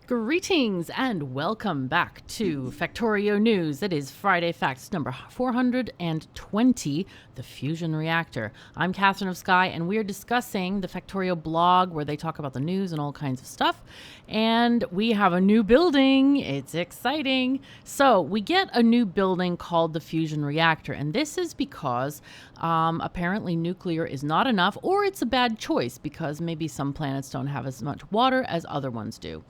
Greetings and welcome back to Factorio News. It is Friday Facts number 420, the fusion reactor. I'm KatherineOfSky, and we are discussing the Factorio blog where they talk about the news and all kinds of stuff. And we have a new building. It's exciting. So we get a new building called the fusion reactor, and this is because apparently nuclear is not enough, or it's a bad choice because maybe some planets don't have as much water as other ones do.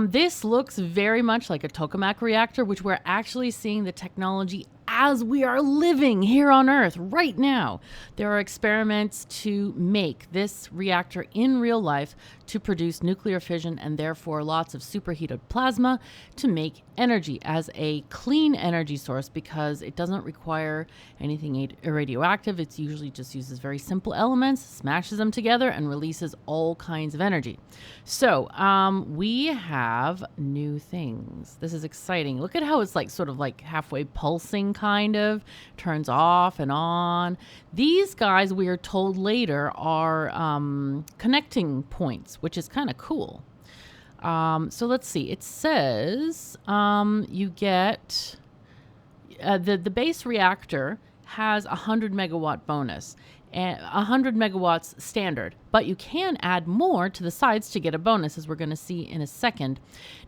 This looks very much like a Tokamak reactor, which we're actually seeing the technology as we are living here on Earth right now. There are experiments to make this reactor in real life to produce nuclear fission and therefore lots of superheated plasma to make energy as a clean energy source because it doesn't require anything radioactive. It usually just uses very simple elements, smashes them together, and releases all kinds of energy. So we have new things. This is exciting. Look at how it's like sort of like halfway pulsing, kind of turns off and on. These guys, we are told later, are connecting points, which is kind of cool. So let's see. It says you get the base reactor has a 100 megawatt bonus and 100 megawatts standard, but you can add more to the sides to get a bonus, as we're going to see in a second.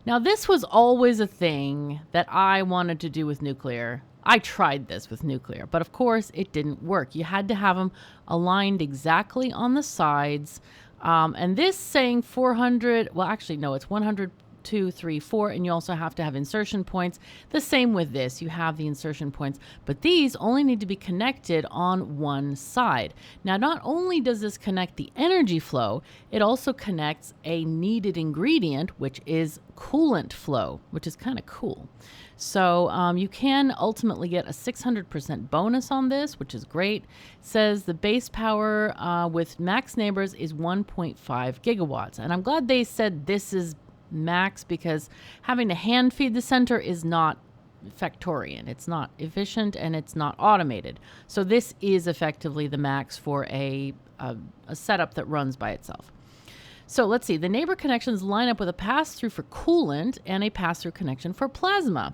Now, this was always a thing that I wanted to do with nuclear. I tried this with nuclear, but of course it didn't work. You had to have them aligned exactly on the sides. And this saying 400, well, actually, no, it's 100, 2, 3, 4, and you also have to have insertion points. The same with this, you have the insertion points, but these only need to be connected on one side. Now, not only does this connect the energy flow, it also connects a needed ingredient, which is coolant flow, which is kind of cool. So you can ultimately get a 600% bonus on this, which is great. It says the base power with max neighbors is 1.5 gigawatts. And I'm glad they said this is max because having to hand feed the center is not Factorian. It's not efficient and it's not automated. So this is effectively the max for a setup that runs by itself. So let's see. The neighbor connections line up with a pass-through for coolant and a pass-through connection for plasma.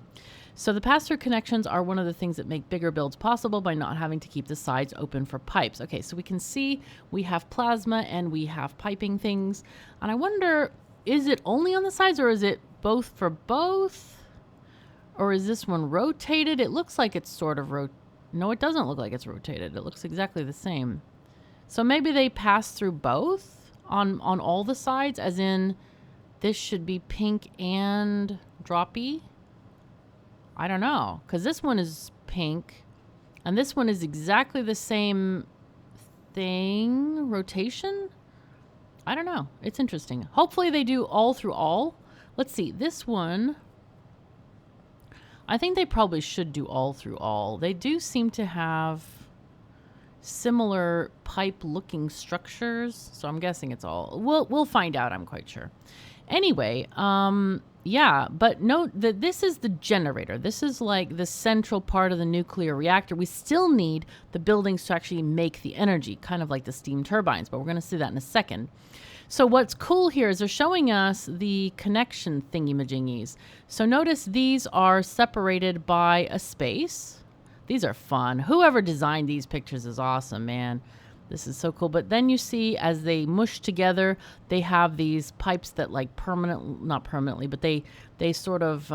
So the pass-through connections are one of the things that make bigger builds possible by not having to keep the sides open for pipes. Okay, so we can see we have plasma and we have piping things. And I wonder, is it only on the sides or is it both for both? Or is this one rotated? It looks like it's sort of No, it doesn't look like it's rotated. It looks exactly the same. So maybe they pass through both on all the sides, as in this should be pink and droppy. I don't know, because this one is pink and this one is exactly the same thing, rotation. I don't know. It's interesting. Hopefully they do all through all. Let's see. This one, I think they probably should do all through all. They do seem to have similar pipe looking structures, so I'm guessing it's all. We'll find out, I'm quite sure. Anyway, yeah, but note that this is the generator. This is like the central part of the nuclear reactor. We still need the buildings to actually make the energy, kind of like the steam turbines, but we're going to see that in a second. So what's cool here is they're showing us the connection thingy-majingies. So notice these are separated by a space. These are fun. Whoever designed these pictures is awesome, man. This is so cool. But then you see as they mush together, they have these pipes that like not permanently, but they sort of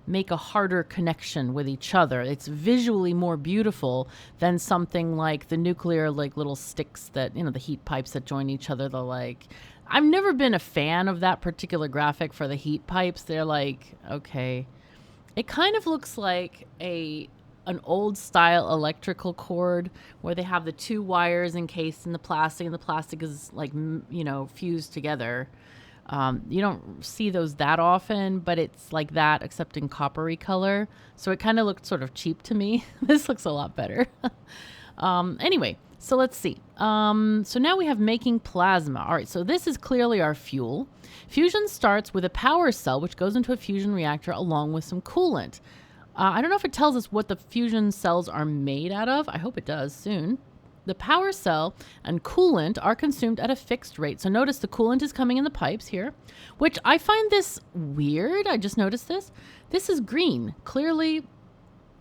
make a harder connection with each other. It's visually more beautiful than something like the nuclear, like little sticks that, you know, the heat pipes that join each other. They're like, I've never been a fan of that particular graphic for the heat pipes. They're like, okay. It kind of looks like an old style electrical cord where they have the two wires encased in the plastic and the plastic is like, you know, fused together. You don't see those that often, but it's like that except in coppery color. So it kind of looked sort of cheap to me. This looks a lot better. Anyway, so let's see. So now we have making plasma. All right, so this is clearly our fuel. Fusion starts with a power cell, which goes into a fusion reactor along with some coolant. I don't know if it tells us what the fusion cells are made out of. I hope it does soon. The power cell and coolant are consumed at a fixed rate. So notice the coolant is coming in the pipes here, which I find this weird. I just noticed this. This is green, clearly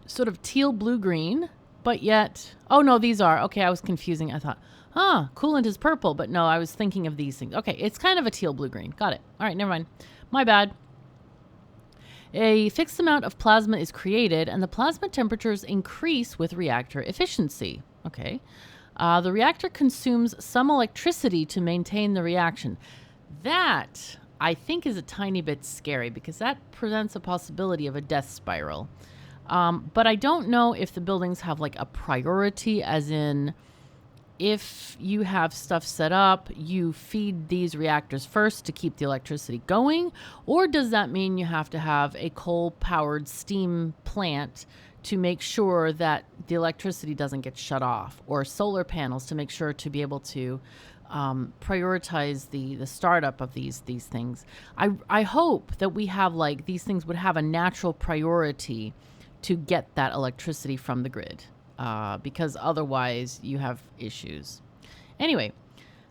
sort of teal, blue, green, but yet, oh no, these are, okay, I was confusing. I thought, coolant is purple, but no, I was thinking of these things. Okay, it's kind of a teal, blue, green. Got it. All right, never mind. My bad. A fixed amount of plasma is created, and the plasma temperatures increase with reactor efficiency. Okay. The reactor consumes some electricity to maintain the reaction. That, I think, is a tiny bit scary because that presents a possibility of a death spiral. But I don't know if the buildings have like a priority, as in if you have stuff set up, you feed these reactors first to keep the electricity going, or does that mean you have to have a coal-powered steam plant to make sure that the electricity doesn't get shut off, or solar panels to make sure to be able to prioritize the startup of these things? I hope that we have like these things would have a natural priority to get that electricity from the grid, because otherwise you have issues. Anyway,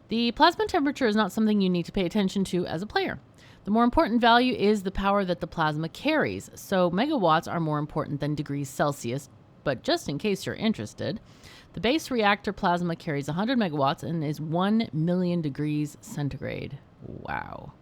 the plasma temperature is not something you need to pay attention to as a player. The more important value is the power that the plasma carries. So megawatts are more important than degrees Celsius, but just in case you're interested, the base reactor plasma carries 100 megawatts and is 1 million degrees centigrade. Wow.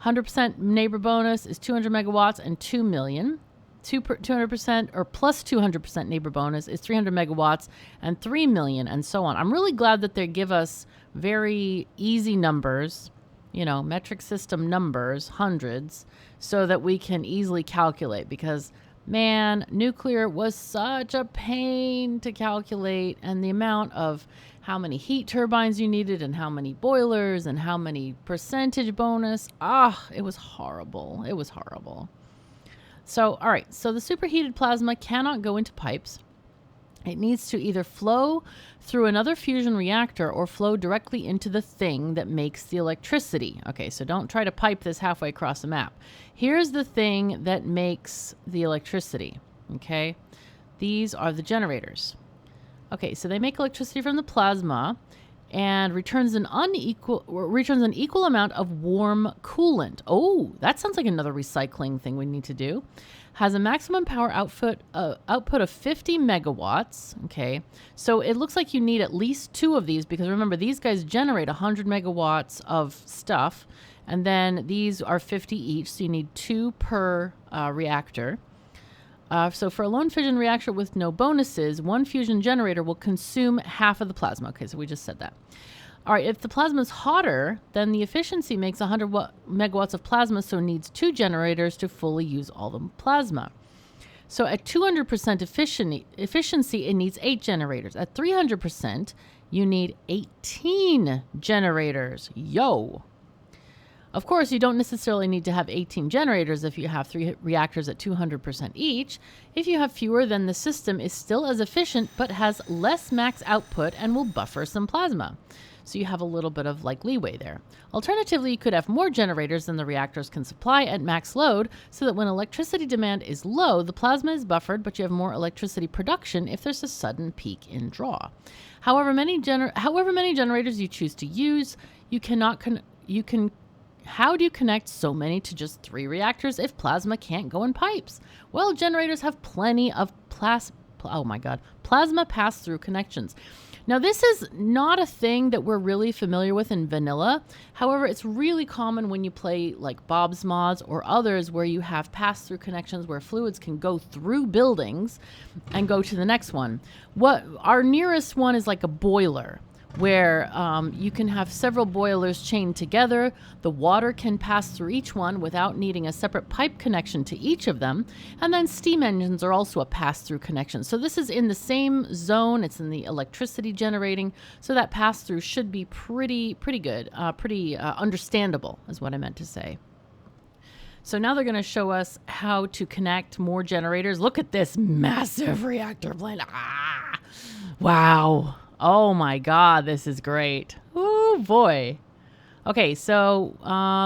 100% neighbor bonus is 200 megawatts and 2 million. 200% or plus 200% neighbor bonus is 300 megawatts and 3 million, and so on. I'm really glad that they give us very easy numbers, you know, metric system numbers, hundreds, so that we can easily calculate, because man, nuclear was such a pain to calculate, and the amount of how many heat turbines you needed and how many boilers and how many percentage bonus. It was horrible. It was horrible. So, all right, so the superheated plasma cannot go into pipes. It needs to either flow through another fusion reactor or flow directly into the thing that makes the electricity. Okay, so don't try to pipe this halfway across the map. Here's the thing that makes the electricity, okay? These are the generators. Okay, so they make electricity from the plasma and returns an equal amount of warm coolant. Oh, that sounds like another recycling thing we need to do. Has a maximum power output of 50 megawatts. Okay, so it looks like you need at least 2 of these, because remember, these guys generate 100 megawatts of stuff, and then these are 50 each, so you need 2 per reactor. So for a lone fission reactor with no bonuses, 1 fusion generator will consume half of the plasma. Okay, so we just said that. All right, if the plasma is hotter, then the efficiency makes 100 megawatts of plasma, so it needs 2 generators to fully use all the plasma. So at 200% efficiency, it needs 8 generators. At 300%, you need 18 generators. Yo! Of course, you don't necessarily need to have 18 generators if you have 3 reactors at 200% each. If you have fewer, then the system is still as efficient but has less max output and will buffer some plasma. So you have a little bit of like leeway there. Alternatively, you could have more generators than the reactors can supply at max load, so that when electricity demand is low, the plasma is buffered, but you have more electricity production if there's a sudden peak in draw. However many generators you choose to use, how do you connect so many to just 3 reactors if plasma can't go in pipes? Well, generators have plenty of plasma pass-through connections. Now, this is not a thing that we're really familiar with in vanilla. However, it's really common when you play like Bob's Mods or others, where you have pass-through connections where fluids can go through buildings and go to the next one. Our nearest one is like a boiler, where you can have several boilers chained together. The water can pass through each one without needing a separate pipe connection to each of them. And then steam engines are also a pass-through connection. So this is in the same zone. It's in the electricity generating. So that pass-through should be pretty good, understandable is what I meant to say. So now they're going to show us how to connect more generators. Look at this massive reactor plant. Wow. Oh my God, this is great. Oh boy. Okay, so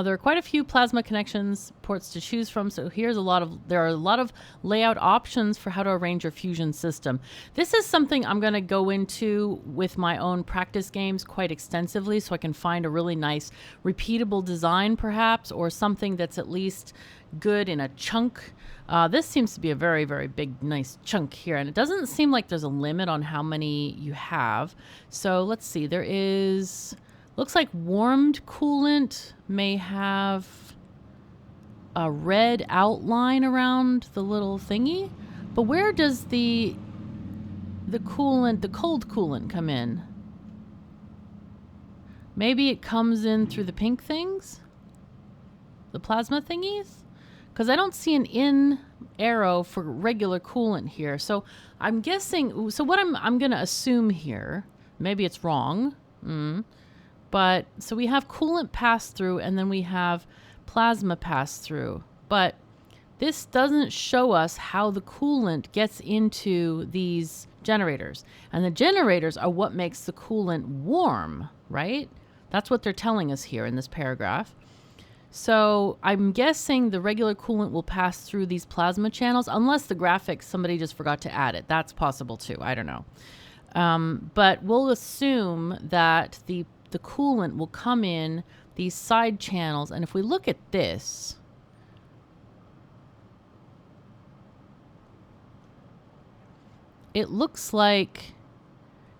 there are quite a few plasma connections ports to choose from. So there are a lot of layout options for how to arrange your fusion system. This is something I'm going to go into with my own practice games quite extensively, so I can find a really nice repeatable design perhaps, or something that's at least good in a chunk. This seems to be a very, very big, nice chunk here, and it doesn't seem like there's a limit on how many you have. So let's see, there is... Looks like warmed coolant may have a red outline around the little thingy. But where does the coolant, the cold coolant, come in? Maybe it comes in through the pink things? The plasma thingies? Because I don't see an in arrow for regular coolant here. So I'm guessing, so what I'm going to assume here, maybe it's wrong. But so we have coolant pass through, and then we have plasma pass through. But this doesn't show us how the coolant gets into these generators. And the generators are what makes the coolant warm, right? That's what they're telling us here in this paragraph. So I'm guessing the regular coolant will pass through these plasma channels, unless the graphics, somebody just forgot to add it. That's possible too. I don't know. But we'll assume that the coolant will come in these side channels. And if we look at this, it looks like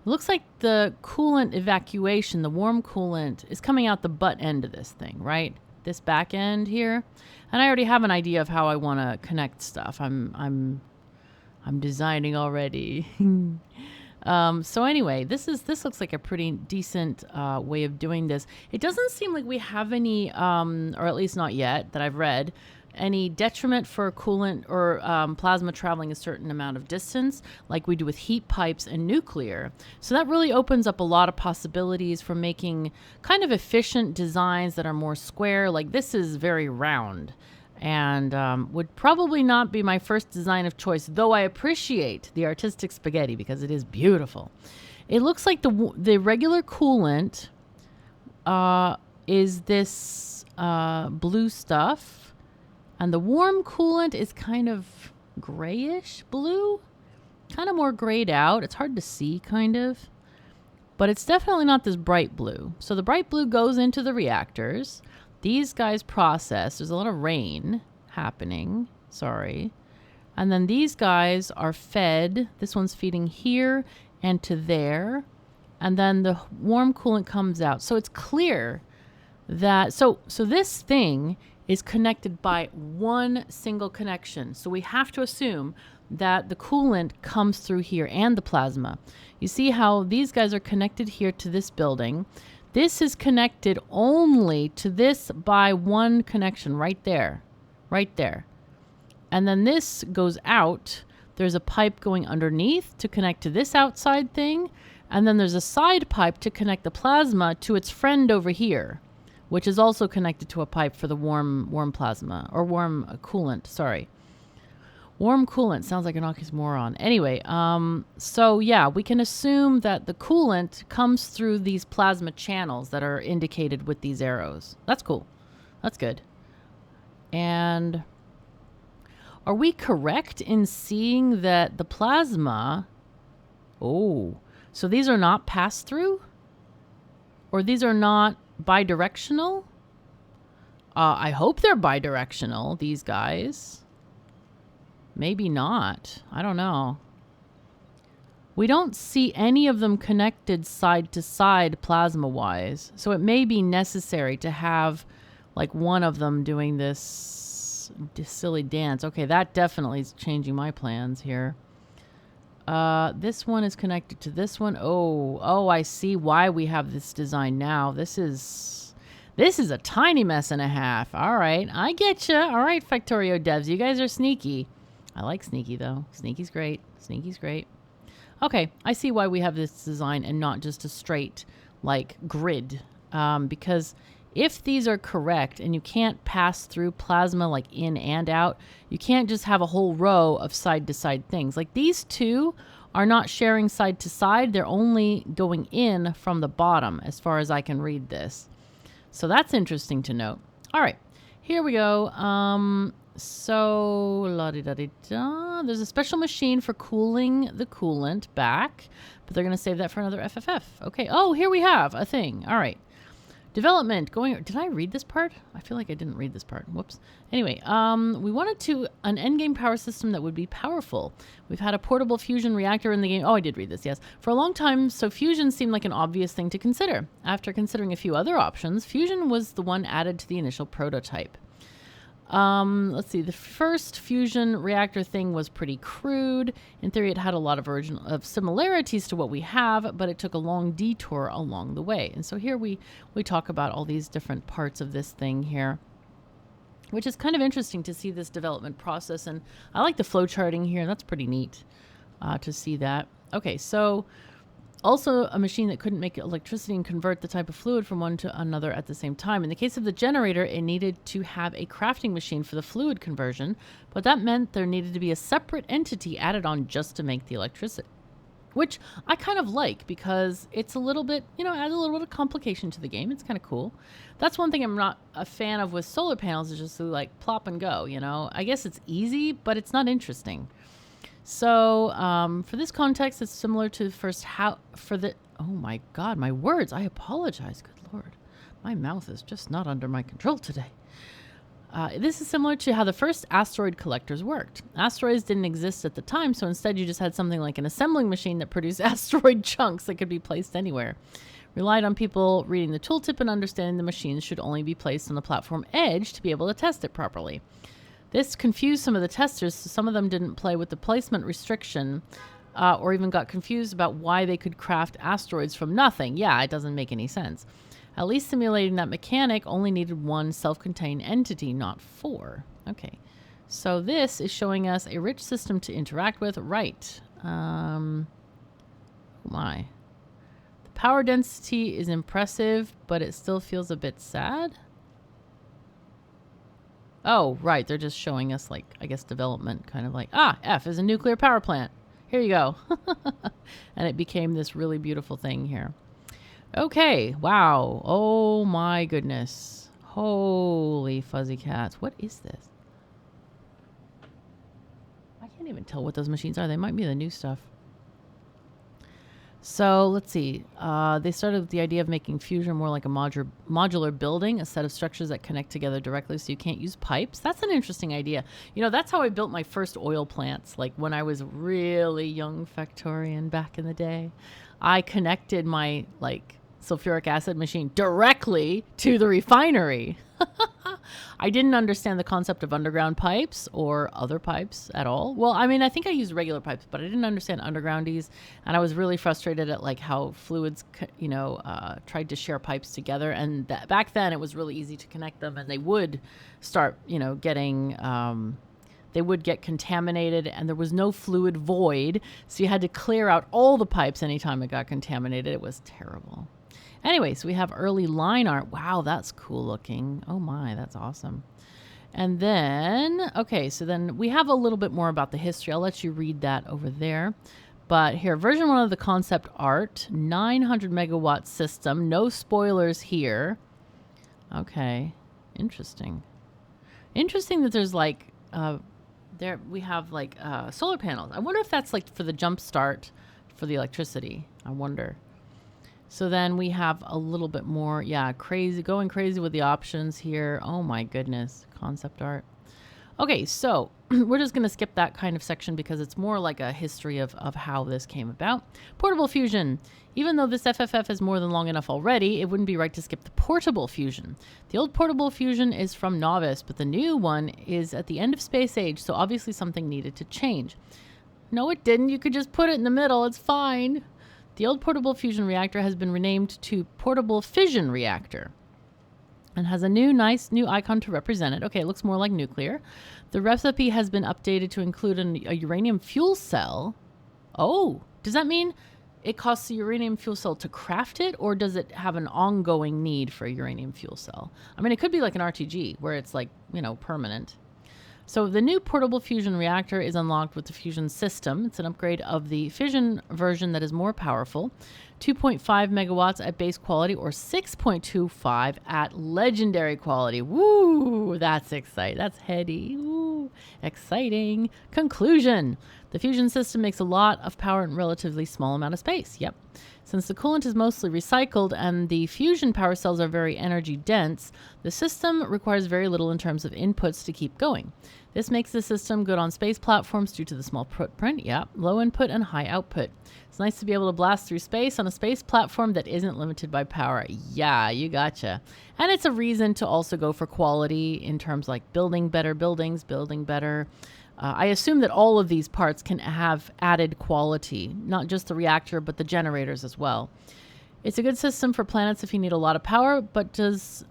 the coolant evacuation, the warm coolant, is coming out the butt end of this thing, right? This back end here. And I already have an idea of how I want to connect stuff. I'm designing already. So anyway, this looks like a pretty decent way of doing this. It doesn't seem like we have any, or at least not yet that I've read, any detriment for coolant or plasma traveling a certain amount of distance, like we do with heat pipes and nuclear. So that really opens up a lot of possibilities for making kind of efficient designs that are more square. Like this is very round. And would probably not be my first design of choice, though I appreciate the artistic spaghetti because it is beautiful. It looks like the regular coolant is this blue stuff, and the warm coolant is kind of grayish blue, kind of more grayed out. It's hard to see, kind of, but it's definitely not this bright blue. So the bright blue goes into the reactors. These guys process. There's a lot of rain happening. Sorry. And then these guys are fed. This one's feeding here and to there. And then the warm coolant comes out. So it's clear that... So this thing is connected by one single connection. So we have to assume that the coolant comes through here and the plasma. You see how these guys are connected here to this building. This is connected only to this by one connection right there. Right there. And then this goes out. There's a pipe going underneath to connect to this outside thing. And then there's a side pipe to connect the plasma to its friend over here, which is also connected to a pipe for the warm plasma, or warm coolant, sorry. Warm coolant sounds like an oxymoron. Anyway, so yeah, we can assume that the coolant comes through these plasma channels that are indicated with these arrows. That's cool. That's good. And are we correct in seeing that the plasma... Oh, so these are not pass-through? Or these are not bidirectional? I hope they're bidirectional, these guys. Maybe not. I don't know. We don't see any of them connected side to side plasma-wise. So it may be necessary to have like one of them doing this silly dance. Okay, that definitely is changing my plans here. This one is connected to this one. Oh, I see why we have this design now. This is a tiny mess and a half. All right, I get you. All right, Factorio devs, you guys are sneaky. I like sneaky, though. Sneaky's great. Sneaky's great. Okay, I see why we have this design and not just a straight, like, grid. Because if these are correct and you can't pass through plasma, like, in and out, you can't just have a whole row of side-to-side things. Like, these two are not sharing side-to-side. They're only going in from the bottom, as far as I can read this. So that's interesting to note. All right, here we go. So la-di-da-di-da. There's a special machine for cooling the coolant back, but they're going to save that for another FFF. Okay. Oh, here we have a thing. All right. Development going. Did I read this part? I feel like I didn't read this part. Whoops. Anyway, we wanted to an endgame power system that would be powerful. We've had a portable fusion reactor in the game. Oh, I did read this, yes. For a long time, so fusion seemed like an obvious thing to consider. After considering a few other options, fusion was the one added to the initial prototype. Let's see. The first fusion reactor thing was pretty crude. In theory, it had a lot of similarities to what we have, but it took a long detour along the way. And so here we talk about all these different parts of this thing here, which is kind of interesting to see this development process. And I like the flow charting here. That's pretty neat to see that. Okay, so also a machine that couldn't make electricity and convert the type of fluid from one to another at the same time. In the case of the generator, it needed to have a crafting machine for the fluid conversion, but that meant there needed to be a separate entity added on just to make the electricity, which I kind of like because it's a little bit, adds a little bit of complication to the game. It's kind of cool. That's one thing I'm not a fan of with solar panels, is just to like plop and go, I guess it's easy, but it's not interesting. So for this context, it's similar to oh my God, my words. I apologize. Good Lord. My mouth is just not under my control today. This is similar to how the first asteroid collectors worked. Asteroids didn't exist at the time, so instead you just had something like an assembling machine that produced asteroid chunks that could be placed anywhere. Relied on people reading the tooltip and understanding the machines should only be placed on the platform edge to be able to test it properly. This confused some of the testers, so some of them didn't play with the placement restriction or even got confused about why they could craft asteroids from nothing. Yeah, it doesn't make any sense. At least simulating that mechanic only needed one self-contained entity, not four. Okay, so this is showing us a rich system to interact with. Right. Oh my. The power density is impressive, but it still feels a bit sad. Oh, right. They're just showing us, like, I guess, development, kind of like, F is a nuclear power plant. Here you go. And it became this really beautiful thing here. Okay. Wow. Oh, my goodness. Holy fuzzy cats. What is this? I can't even tell what those machines are. They might be the new stuff. So let's see. They started with the idea of making fusion more like a modular building, a set of structures that connect together directly so you can't use pipes. That's an interesting idea. That's how I built my first oil plants. Like when I was really young Factorian back in the day, I connected my sulfuric acid machine directly to the refinery. I didn't understand the concept of underground pipes or other pipes at all. Well, I mean, I think I used regular pipes, but I didn't understand undergroundies. And I was really frustrated at how fluids, tried to share pipes together. And back then it was really easy to connect them, and they would start, getting, they would get contaminated, and there was no fluid void. So you had to clear out all the pipes anytime it got contaminated. It was terrible. Anyway, so we have early line art. Wow, that's cool looking. Oh my, that's awesome. And then, okay, so then we have a little bit more about the history. I'll let you read that over there. But here, version 1 of the concept art, 900 megawatt system. No spoilers here. Okay, interesting. Interesting that there's there we have solar panels. I wonder if that's for the jump start for the electricity. I wonder. So then we have a little bit more, going crazy with the options here. Oh my goodness, concept art. Okay, so we're just going to skip that kind of section because it's more like a history of how this came about. Portable fusion. Even though this FFF is more than long enough already, it wouldn't be right to skip the portable fusion. The old portable fusion is from Novice, but the new one is at the end of Space Age, so obviously something needed to change. No, it didn't. You could just put it in the middle. It's fine. The old portable fusion reactor has been renamed to portable fission reactor and has a nice new icon to represent it. Okay, it looks more like nuclear. The recipe has been updated to include a uranium fuel cell. Oh, does that mean it costs a uranium fuel cell to craft it, or does it have an ongoing need for a uranium fuel cell? I mean, it could be like an RTG where it's permanent. So the new portable fusion reactor is unlocked with the fusion system. It's an upgrade of the fission version that is more powerful. 2.5 megawatts at base quality or 6.25 at legendary quality. Woo, that's exciting. That's heady. Woo, exciting. Conclusion. The fusion system makes a lot of power in a relatively small amount of space. Yep. Since the coolant is mostly recycled and the fusion power cells are very energy dense, the system requires very little in terms of inputs to keep going. This makes the system good on space platforms due to the small footprint, low input and high output. It's nice to be able to blast through space on a space platform that isn't limited by power. Yeah, you gotcha. And it's a reason to also go for quality in terms like building better buildings, building better. I assume that all of these parts can have added quality, not just the reactor, but the generators as well. It's a good system for planets if you need a lot of power, but does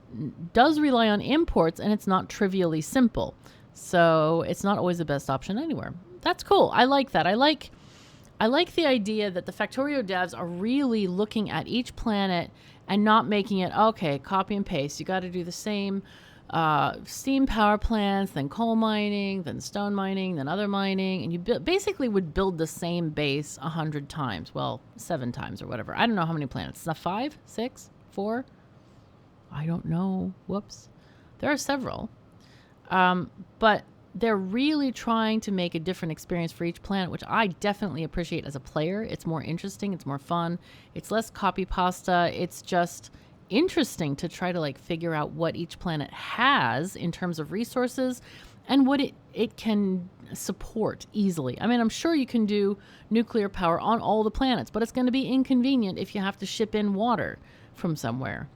rely on imports, and it's not trivially simple. So it's not always the best option anywhere. That's cool. I like that. I like the idea that the Factorio devs are really looking at each planet and not making it, okay, copy and paste. You got to do the same steam power plants, then coal mining, then stone mining, then other mining. And you basically would build the same base 100 times. Well, 7 times or whatever. I don't know how many planets. 5, 6, 4? I don't know. Whoops. There are several. But they're really trying to make a different experience for each planet, which I definitely appreciate as a player. It's more interesting. It's more fun. It's less copy pasta. It's just interesting to try to like figure out what each planet has in terms of resources and what it can support easily. I mean, I'm sure you can do nuclear power on all the planets, but it's going to be inconvenient if you have to ship in water from somewhere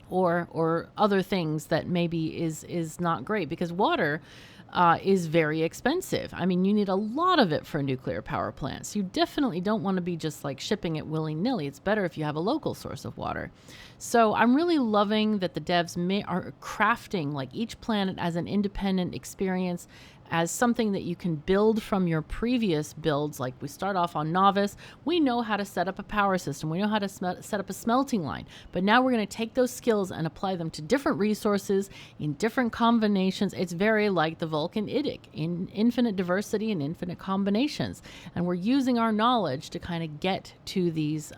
or other things that maybe is not great, because water is very expensive. I mean, you need a lot of it for a nuclear power plant. So you definitely don't want to be just like shipping it willy-nilly. It's better if you have a local source of water. So I'm really loving that the devs are crafting like each planet as an independent experience, as something that you can build from your previous builds. Like we start off on Novice, we know how to set up a power system, we know how to set up a smelting line, but now we're going to take those skills and apply them to different resources in different combinations. It's very like the Vulcan Idic, in infinite diversity and infinite combinations, and we're using our knowledge to kind of get to these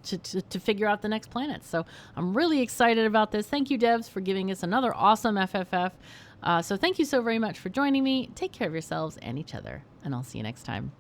to figure out the next planet. So I'm really excited about this. Thank you, devs, for giving us another awesome FFF. So thank you so very much for joining me. Take care of yourselves and each other, and I'll see you next time.